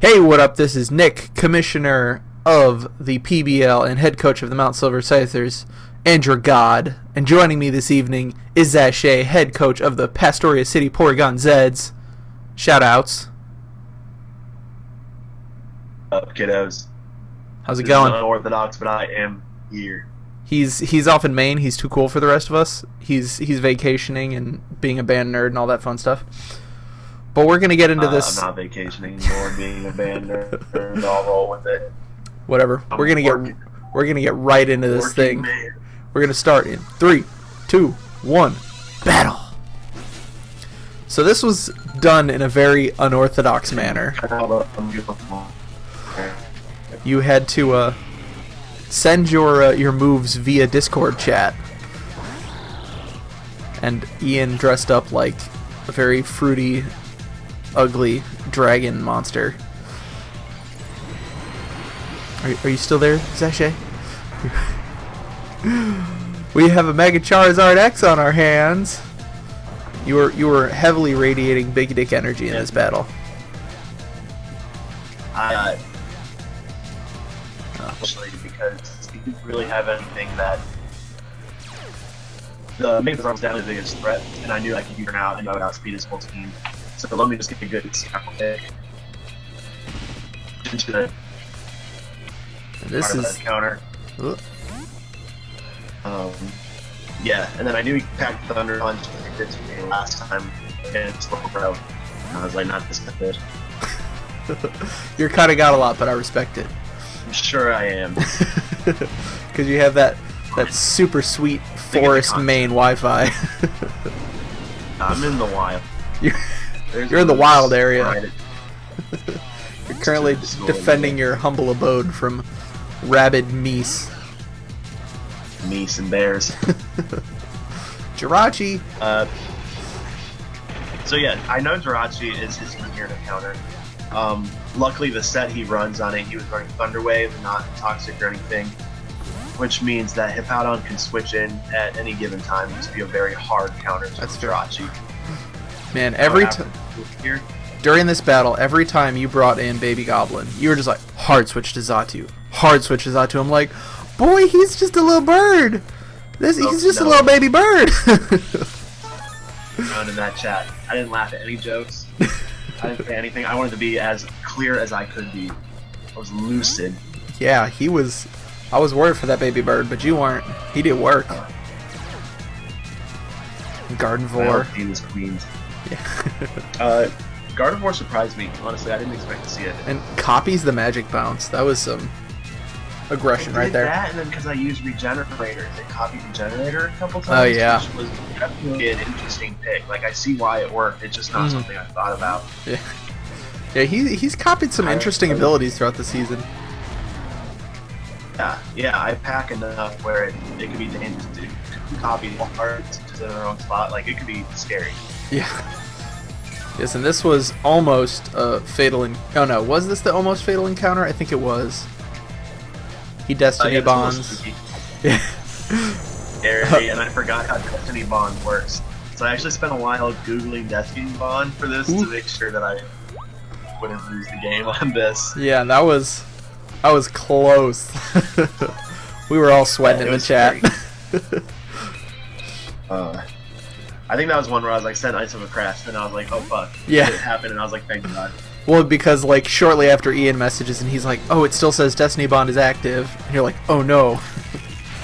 Hey, what up? This is Nick, Commissioner of the PBL and head coach of the Mount Silver Scythers, and your god. And joining me this evening is Zache, head coach of the Pastoria City Porygon-Zeds. Shoutouts. Up, kiddos. How's it going? This is unorthodox, but I am here. He's off in Maine. He's too cool for the rest of us. He's vacationing and being a band nerd and all that fun stuff. But we're gonna get into this. I'm not vacationing anymore, being a band nerd. I'll roll with it. Whatever. We're gonna get right into this thing. Man. We're gonna start in 3, 2, 1, battle. So this was done in a very unorthodox manner. You had to send your moves via Discord chat, and Ian dressed up like a very fruity, ugly dragon monster. Are you still there, Zache? We have a Mega Charizard X on our hands. You were heavily radiating big dick energy in this battle. Especially because he didn't really have anything that the Mega Charizard was definitely the biggest threat, and I knew I could burn out and I would outspeed his whole team. So let me just get a good scout pick. This is counter. Yeah, and then I knew he packed Thunder Punch like he did to me last time against Local Pro. And I was like, not this good. You're kind of got a lot, but I respect it. I'm sure I am. Because you have that super sweet forest Maine Wi-Fi. I'm in the wild. You're in the wild area. You're currently defending your humble abode from rabid meese. Meese and bears. Jirachi. So yeah, I know Jirachi is his easier to counter. Luckily, the set he runs on it, he was running Thunder Wave, not Toxic or anything, which means that Hippowdon can switch in at any given time and just be a very hard counter to Jirachi. Man, every time during this battle, every time you brought in Baby Goblin, you were just like, hard switch to Xatu. Hard switch to Xatu. I'm like, boy, he's just a little bird. He's just a little baby bird. Around in that chat. I didn't laugh at any jokes. I didn't say anything. I wanted to be as clear as I could be. I was lucid. Yeah, I was worried for that baby bird, but you weren't. He did work. Gardevoir. He was queens. Yeah. Gardevoir surprised me. Honestly, I didn't expect to see it. And copies the magic bounce. That was some aggression right there. That, and then because I used Regenerator, it copied Regenerator a couple times. Oh yeah. Which was definitely an interesting pick. Like, I see why it worked. It's just not something I thought about. Yeah. Yeah, he's copied some interesting abilities throughout the season. Yeah, I pack enough where it could be dangerous to copy parts in the wrong spot. Like, it could be scary. Yeah. Yes, and this was almost a fatal. Oh no, was this the almost fatal encounter? I think it was. He Destiny Bonds. Yeah. Scary, and I forgot how Destiny Bond works. So I actually spent a while Googling Destiny Bond for this to make sure that I wouldn't lose the game on this. Yeah, that was close. We were all sweating in the chat. I think that was one where I was like, sent Ice of a Crash, and I was like, oh fuck. Yeah. It happened, and I was like, thank God. Well, because like shortly after Ian messages and he's like, oh, it still says Destiny Bond is active. And you're like, oh no.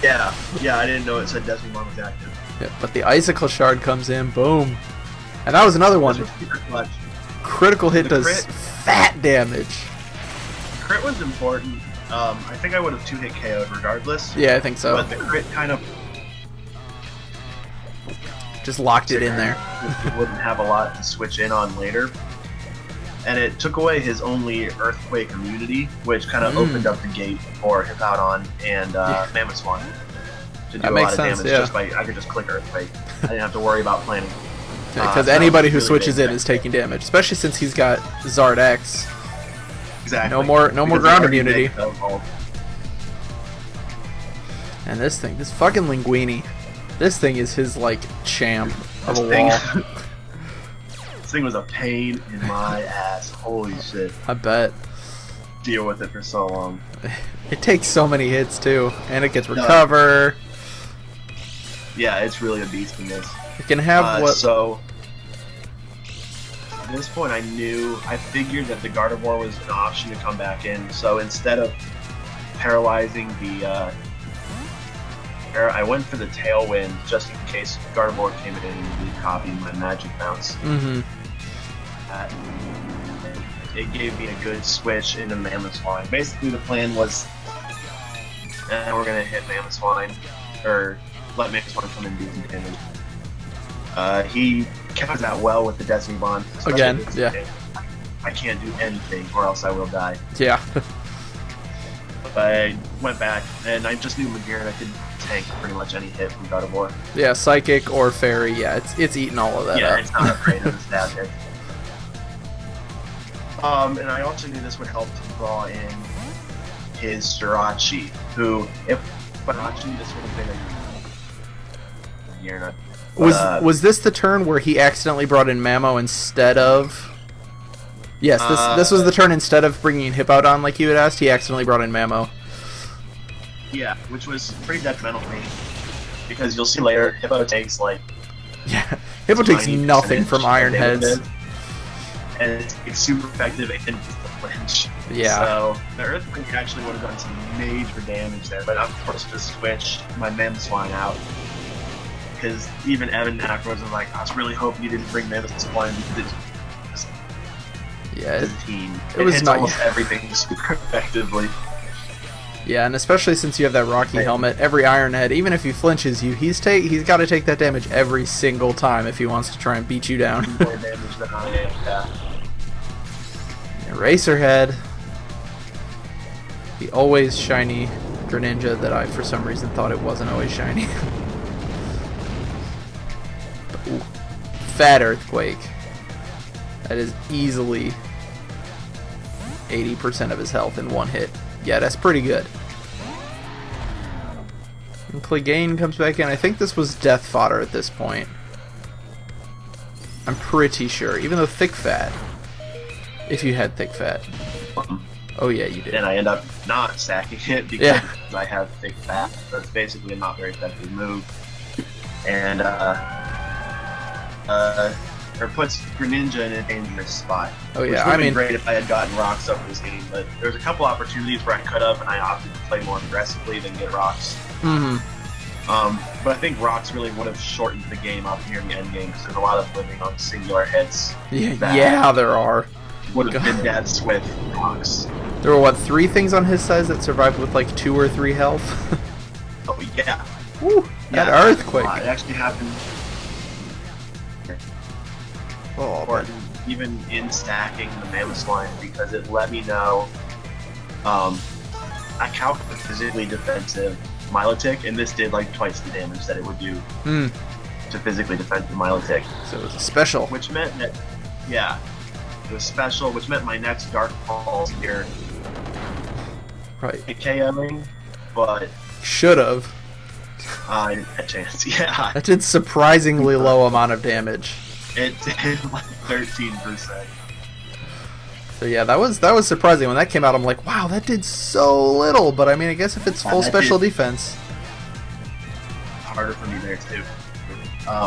Yeah, I didn't know it said Destiny Bond was active. Yeah, but the Icicle Shard comes in, boom. And that was another one. Critical hit does fat damage. Crit was important. I think I would have 2-hit KO'd regardless. Yeah, I think so. But the crit kind of just locked it in there. He wouldn't have a lot to switch in on later. And it took away his only Earthquake immunity, which kind of opened up the gate for Hippowdon and Mammoth Swan to do a lot of damage. Just by I could just click Earthquake. I didn't have to worry about planning. Because anybody who switches in is taking damage, especially since he's got Zard X. Exactly. No more ground immunity. And this fucking Linguini. This thing is his, like, champ of a wall. This thing was a pain in my ass. Holy shit. I bet. deal with it for so long. It takes so many hits too, and it gets recover. Yeah, it's really a beast in this. It can have what? So at this point, I figured that the Gardevoir was an option to come back in. So instead of paralyzing the, I went for the Tailwind just in case Gardevoir came in and copied my Magic Bounce. Mm-hmm. It gave me a good switch into Mamoswine. Basically, the plan was, we're gonna hit Mamoswine, or let Mamoswine come in and do some damage. He counters that well with the Destiny Bond. Again, yeah. I can't do anything, or else I will die. Yeah. But I went back, and I just knew Magearn could tank pretty much any hit from Gardevoir. Yeah, Psychic or Fairy, yeah, it's eating all of that up. It's not afraid of the stab hit. And I also knew this would help to draw in his Jirachi, who, if Jirachi, this would have been a Was this the turn where he accidentally brought in Mamo instead of? Yes, this was the turn instead of bringing Hippowdon like you had asked. He accidentally brought in Mamo. Yeah, which was pretty detrimental to me, because you'll see later Hippo takes Hippo takes nothing from Iron Heads. And it's super effective and just the flinch. Yeah. So the Earthquake actually would have done some major damage there, but I'm forced to switch my Mamoswine out. Because even Evan afterwards was like, I was really hoping you didn't bring Mamoswine because the team. It was hits not almost everything super effectively. Yeah, and especially since you have that Rocky helmet, every Iron Head, even if he flinches you, he's got to take that damage every single time if he wants to try and beat you down. More damage than I am, yeah. Eraserhead. The always shiny Greninja that I, for some reason, thought it wasn't always shiny. Ooh. Fat Earthquake. That is easily 80% of his health in one hit. Yeah, that's pretty good. And Clegane comes back in. I think this was death fodder at this point. I'm pretty sure. Even though Thick Fat. If you had Thick Fat. Oh yeah, you did. And I end up not stacking it because I have Thick Fat. That's basically a not very effective move. And or puts Greninja in a dangerous spot. Oh yeah, which would have been great if I had gotten rocks over this game, but there's a couple opportunities where I could have, and I opted to play more aggressively than get rocks. Mm-hmm. But I think rocks really would have shortened the game up here in the end game because there's a lot of living on singular hits. Yeah, there are. Would have been deaths with rocks. There were, what, 3 things on his size that survived with like 2 or 3 health? Oh yeah. Woo, that Earthquake. It actually happened. Oh, or even in stacking the Mamoswine because it let me know I calculated physically defensive Milotic, and this did like twice the damage that it would do to physically defend the Milotic. So it was a special. Which meant that, it was special, which meant my next Dark Falls here right KOing, but should've. A chance, yeah. That did surprisingly low amount of damage. It did like 13%. So yeah, that was surprising when that came out. I'm like, wow, that did so little. But I mean, I guess if it's full special defense, harder for me there too,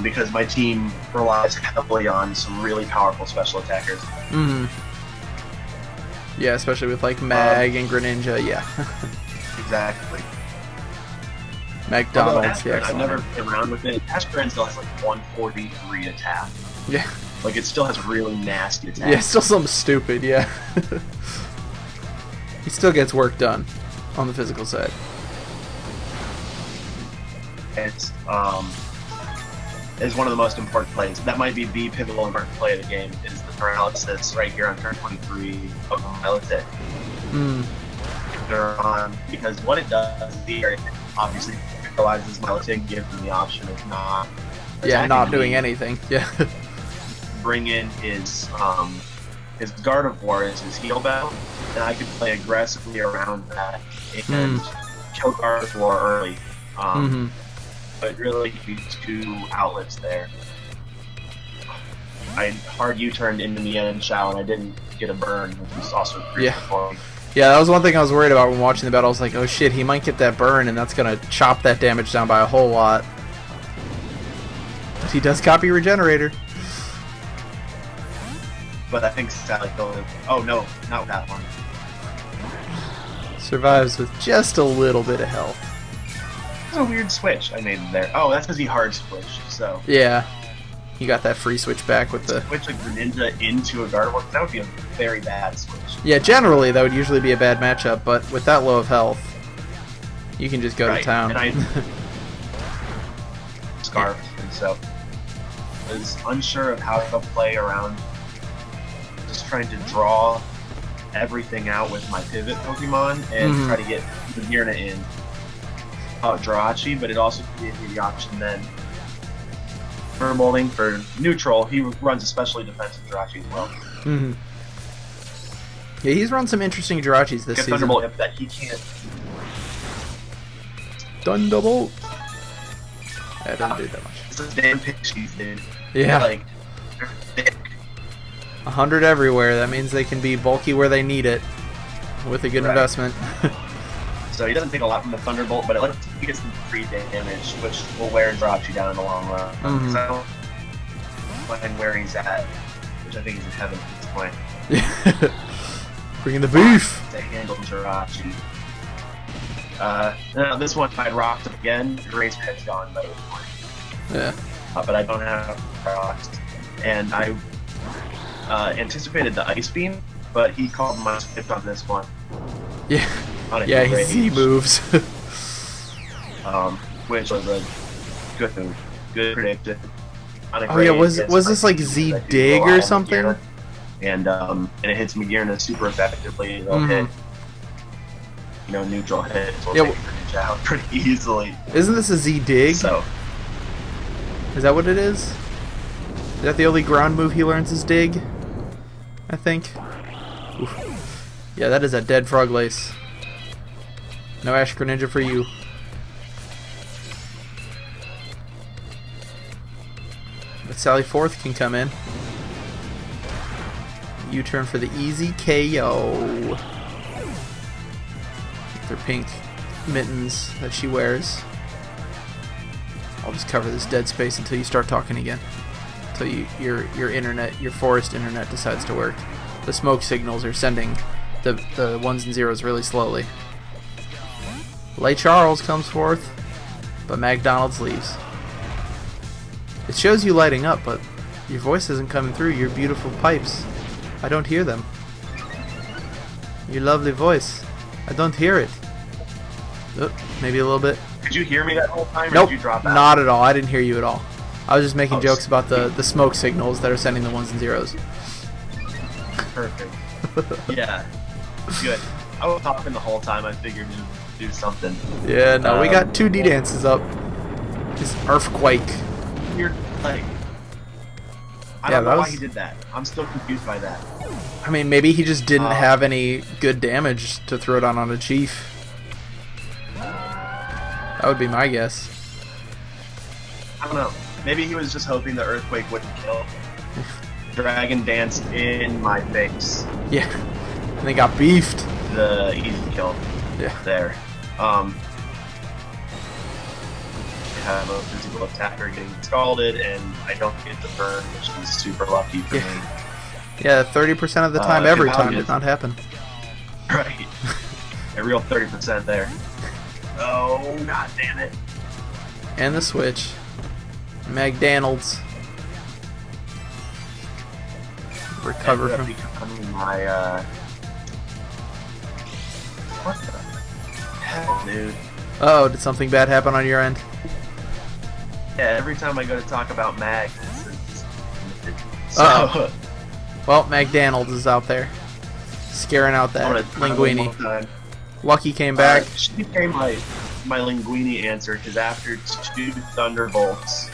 because my team relies heavily on some really powerful special attackers. Mm-hmm. Yeah, especially with like Mag and Greninja. Yeah. Exactly. McDonald's. Yeah. I've never played around with it. Aspirin still has like 143 attack. Yeah. Like, it still has really nasty attacks. Yeah, still something stupid, yeah. He still gets work done on the physical side. It's one of the most important plays. That might be the pivotal important play of the game, is the paralysis right here on turn 23 of Milotic. Because what it does here, obviously, paralyzes Milotic, gives him the option of not... Yeah, not doing anything, yeah. Bring in his Gardevoir as his heal battle, and I could play aggressively around that and kill Gardevoir early. But really, two outlets there. I hard U-turned into the end shell, and I didn't get a burn, which was also crucial for me. Yeah, that was one thing I was worried about when watching the battle. I was like, oh shit, he might get that burn, and that's gonna chop that damage down by a whole lot. But he does copy Regenerator. But I think Sally killed him. Oh no, not with that one. Survives with just a little bit of health. That's a weird switch I made there. Oh, that's because he hard switched, so. Yeah. You got that free switch back with the... Switch a Greninja into a Gardevoir, that would be a very bad switch. Yeah, generally that would usually be a bad matchup, but with that low of health, you can just go to town. And I Scarf, and so I was unsure of how to play around just trying to draw everything out with my pivot Pokemon and try to get the Mirna in. Jirachi, but it also gave me the option then for molding for neutral. He runs especially defensive Jirachi as well. Yeah, he's run some interesting Jirachis this season. Thunderbolt that he can't. Thunderbolt. That doesn't do that much. It's a damn Pixies, dude. Yeah. Like, they're thick. 100 everywhere. That means they can be bulky where they need it with a good investment. So he doesn't take a lot from the Thunderbolt, but it lets you get some free damage, which will wear and drop you down in the long run. So, and where he's at, which I think he's in heaven at this point. Bringing the beef! To handle Jirachi. Now this one, if I'd rocked him again, Gray's head's gone by this point. Yeah. But I don't have rocks. And I anticipated the Ice Beam, but he called my skip on this one. Yeah. Yeah, he Z moves. Which was a good prediction. Oh yeah, was this like Z Dig or something? And it hits Magearna super effectively. It'll hit, neutral hits. Will take Greninja out pretty easily. Isn't this a Z Dig? So, is that what it is? Is that the only ground move he learns is Dig? I think. Oof. Yeah, that is a dead Frog Lace. No Ash Greninja for you. But Sally Forth can come in. U-turn for the easy KO. Their pink mittens that she wears. I'll just cover this dead space until you start talking again. Until your internet, your forest internet decides to work. The smoke signals are sending the ones and zeros really slowly. Lay Charles comes forth, but McDonald's leaves. It shows you lighting up, but your voice isn't coming through your beautiful pipes. I don't hear them. Your lovely voice. I don't hear it. Oh, maybe a little bit. Did you hear me that whole time, or nope, did you drop out? Not at all. I didn't hear you at all. I was just making jokes about the smoke signals that are sending the ones and zeros. Perfect. Yeah. Good. I was talking the whole time. I figured you'd do something. Yeah, no, we got 2 D-dances up. This Earthquake. You're like... I don't know why he did that. I'm still confused by that. I mean, maybe he just didn't have any good damage to throw down on a Chief. That would be my guess. I don't know. Maybe he was just hoping the Earthquake wouldn't kill. Dragon Dance in my face. Yeah. And they got beefed. The easy kill. Yeah. There. Have a physical attacker getting scalded, and I don't get the burn, which is super lucky for me. Yeah, 30% of the time, every time, did not happen. Right. A real 30% there. Oh, god damn it. And the switch. McDonald's. Recover from... becoming my, what the hell, dude? Uh-oh, did something bad happen on your end? Yeah, every time I go to talk about Mag, so... Uh-oh. Well, McDonald's is out there. Scaring out that Linguini. Lucky came back. She became my Linguini answer, because after 2 Thunderbolts,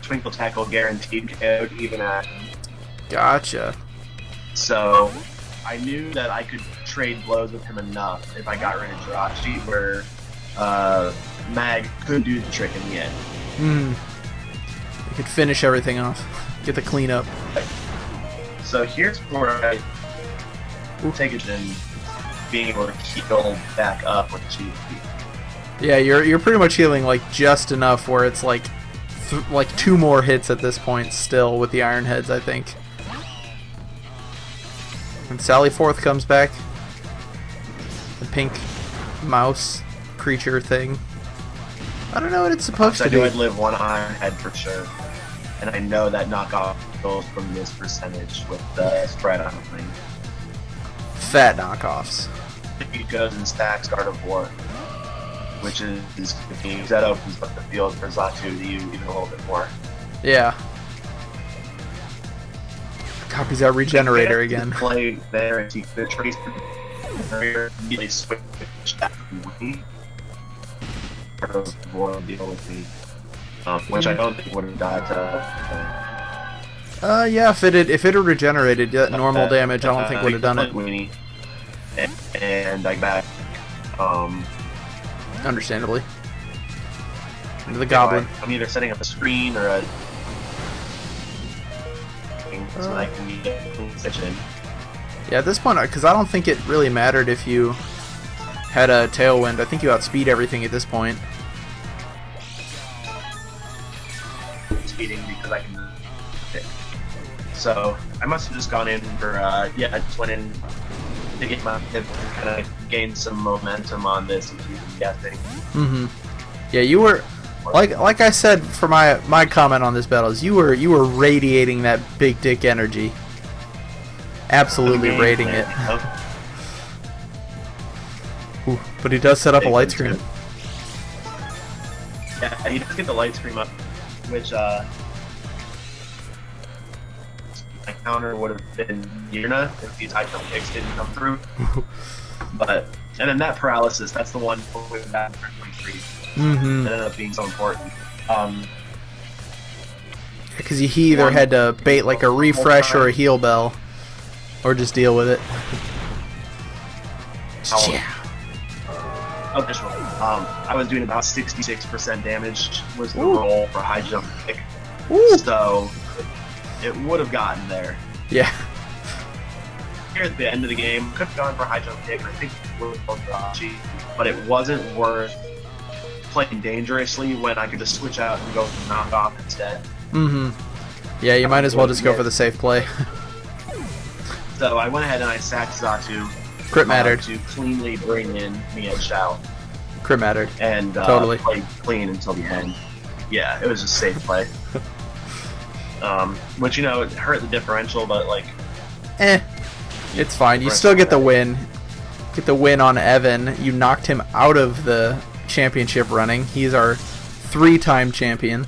Twinkle Tackle guaranteed KO'd even at... Gotcha. So, I knew that I could trade blows with him enough if I got rid of Jirachi, where Mag couldn't do the trick in the end. You could finish everything off. Get the cleanup. So here's where I take it in. being able to heal back up with cheap. Yeah, you're pretty much healing like just enough where it's like like 2 more hits at this point still with the Iron Heads, I think. And Sally Forth comes back. The pink mouse creature thing. I don't know what it's supposed to do. be. I'd live 1 Iron Head for sure. And I know that knockoff goes from this percentage with the spread on the thing. Fat knockoffs. He goes and stacks Guard of War, which is that opens up the field for Zatu to use even a little bit more. Yeah. Copies out Regenerator again. Play there and the trace really switch that me. Guard of War deal with me, which I don't think would have died to. Yeah, if it had regenerated normal damage, I don't think would have done it. Weenie. And I back. Understandably. Into the Goblin. I'm either setting up a screen or a. So I can get in. Yeah, at this point, because I don't think it really mattered if you had a Tailwind. I think you outspeed everything at this point. Speeding because I can. So I must have just gone in for I just went in to get my hip and kind of gain some momentum on this. If you've been guessing. Mm-hmm. Yeah, you were like I said for my comment on this battle is you were radiating that big dick energy. Absolutely radiating it. Ooh, but he does set up a light screen. Yeah, he does get the light screen up, which my counter would have been Yirna if these high jump kicks didn't come through. And then that paralysis, that's the one with that 23. Mm-hmm. That ended up being so important. Because he either had to bait like a refresh or a heal bell, or just deal with it. Yeah. Oh, this roll. I was doing about 66% damage was the roll for high jump kick. Ooh. So it would have gotten there. Yeah. Here at the end of the game, could have gone for a high jump kick. I think it would have gone, but it wasn't worth playing dangerously when I could just switch out and go for knockoff instead. Mm-hmm. Yeah, you might as well just go for the safe play. So I went ahead and I sacked Zatu. Crit mattered. To cleanly bring in me and Shao. Crit mattered. And totally played clean until the end. Yeah, it was a safe play. Which, it hurt the differential, but like... It's fine. You still get the win. Get the win on Evan. You knocked him out of the championship running. He's our 3-time champion.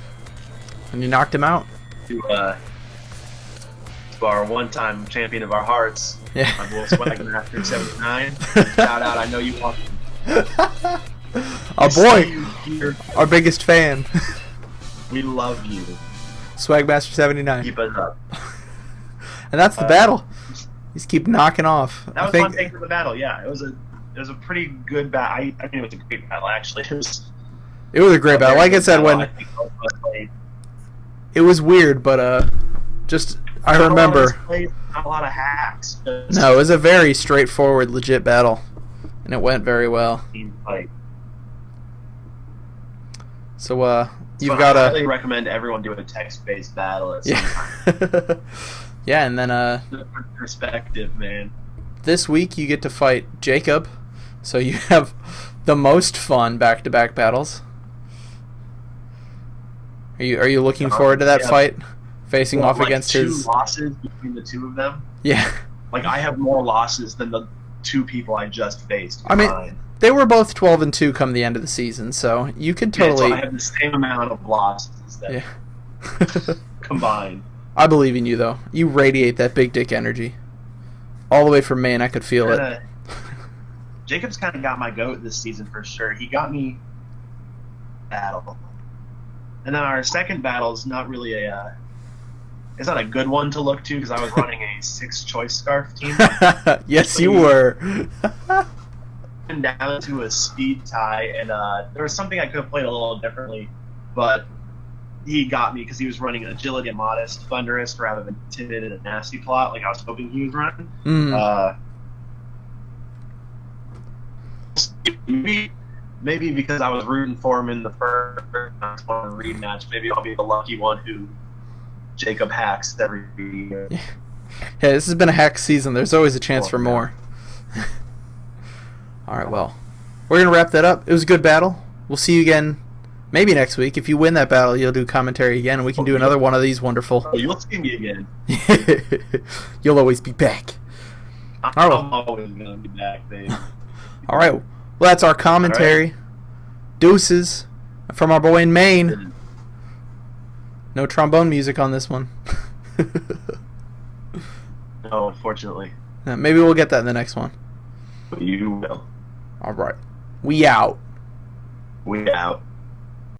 And you knocked him out. To our 1-time champion of our hearts. Yeah. My little Swagmaster 79. Shout out, I know you want Oh boy! Our biggest fan. We love you. Swagmaster 79. Keep us up. And that's the battle. Just keep knocking off. That was my take of the battle, yeah. It was a pretty good battle. I mean, it was a great battle, actually. It was a great battle. Like I said, it was weird, but I remember. Not a lot of hacks. No, it was a very straightforward, legit battle, and it went very well. So you've got I highly recommend everyone do a text-based battle at some time. Yeah, and then perspective, man. This week you get to fight Jacob, so you have the most fun back-to-back battles. Are you looking forward to that fight? Facing off against his 2 losses between the 2 of them. Yeah. Like I have more losses than the 2 people I just faced. I mean, they were both 12-2 come the end of the season, so you could totally. So I have the same amount of losses that combined. I believe in you, though. You radiate that big dick energy. All the way from Maine, I could feel it. Jacob's kind of got my goat this season for sure. He got me battle. And then our second battle is not really it's not a good one to look to because I was running a 6-choice scarf team. Yes, you were. Down to a speed tie, and there was something I could have played a little differently, but he got me because he was running agility and modest thunderous rather than timid and a nasty plot like I was hoping he was running. Maybe because I was rooting for him in the first rematch, maybe I'll be the lucky one who Jacob hacks every year. Yeah, this has been a hack season. There's always a chance for more. All right, well, we're going to wrap that up. It was a good battle. We'll see you again maybe next week. If you win that battle, you'll do commentary again, and we can do another one of these wonderful. Oh, you'll see me again. You'll always be back. I'm always going to be back, babe. All right. Well, that's our commentary. Right. Deuces from our boy in Maine. No trombone music on this one. No, unfortunately. Maybe we'll get that in the next one. You will. All right. We out. We out.